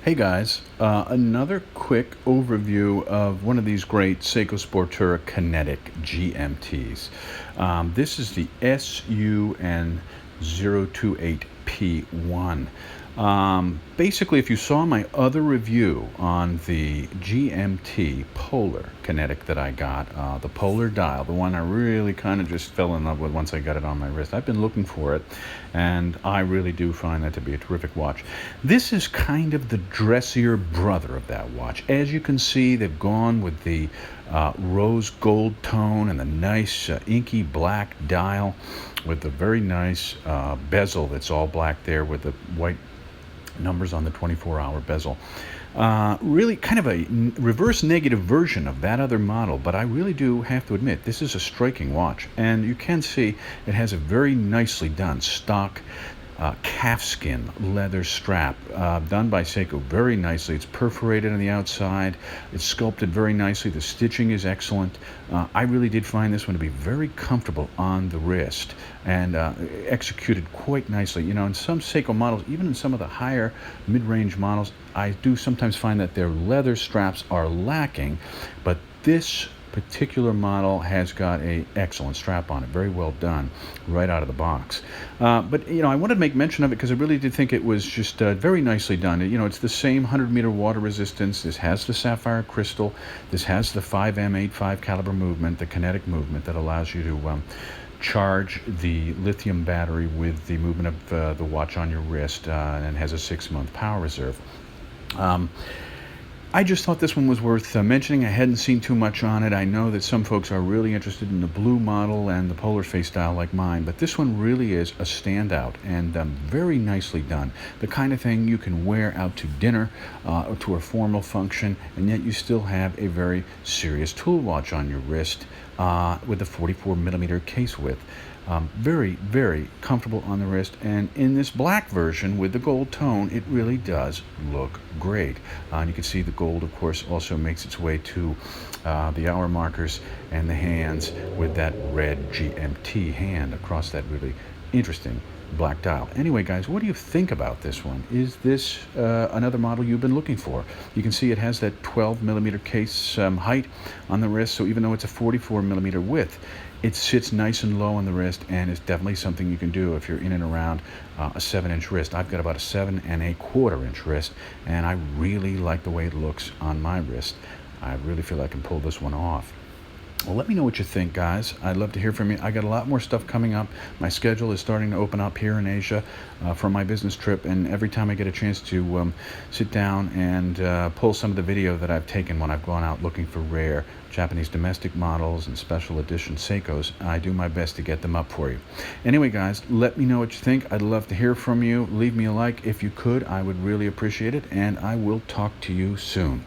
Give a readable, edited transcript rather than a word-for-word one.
Hey guys, another quick overview of one of these great Seiko Sportura Kinetic GMTs. This is the SUN028P1. Basically, if you saw my other review on the GMT Polar Kinetic that I got, the Polar dial, the one I really kind of just fell in love with once I got it on my wrist. I've been looking for it, and I really do find that to be a terrific watch. This is kind of the dressier brother of that watch. As you can see, they've gone with the rose gold tone and the nice inky black dial with the very nice bezel that's all black there with the white numbers on the 24-hour bezel. Really kind of a reverse negative version of that other model, but I really do have to admit this is a striking watch, and you can see it has a very nicely done stock calfskin leather strap done by Seiko very nicely. It's perforated on the outside. It's sculpted very nicely. The stitching is excellent. I really did find this one to be very comfortable on the wrist and executed quite nicely. You know, in some Seiko models, even in some of the higher mid-range models, I do sometimes find that their leather straps are lacking, but this particular model has got a excellent strap on it, very well done right out of the box. But you know, I wanted to make mention of it because I really did think it was just very nicely done. You know, it's the same 100-meter water resistance. This has the sapphire crystal. This has the 5M85 caliber movement, the kinetic movement that allows you to charge the lithium battery with the movement of the watch on your wrist, and has a 6-month power reserve. I just thought this one was worth mentioning. I hadn't seen too much on it. I know that some folks are really interested in the blue model and the polar face style like mine, but this one really is a standout and very nicely done. The kind of thing you can wear out to dinner or to a formal function, and yet you still have a very serious tool watch on your wrist with the 44mm case width. Very, very comfortable on the wrist, and in this black version with the gold tone, it really does look great. And you can see the gold, of course, also makes its way to the hour markers and the hands with that red GMT hand across that really interesting black dial. Anyway, guys, what do you think about this one? Is this another model you've been looking for? You can see it has that 12mm case height on the wrist, so even though it's a 44mm width, it sits nice and low on the wrist, and it's definitely something you can do if you're in and around a 7-inch wrist. I've got about a 7¼ inch wrist, and I really like the way it looks on my wrist. I really feel I can pull this one off. Well, let me know what you think, guys. I'd love to hear from you. I got a lot more stuff coming up. My schedule is starting to open up here in Asia for my business trip, and every time I get a chance to sit down and pull some of the video that I've taken when I've gone out looking for rare Japanese domestic models and special edition Seikos, I do my best to get them up for you. Anyway, guys, let me know what you think. I'd love to hear from you. Leave me a like if you could. I would really appreciate it, and I will talk to you soon.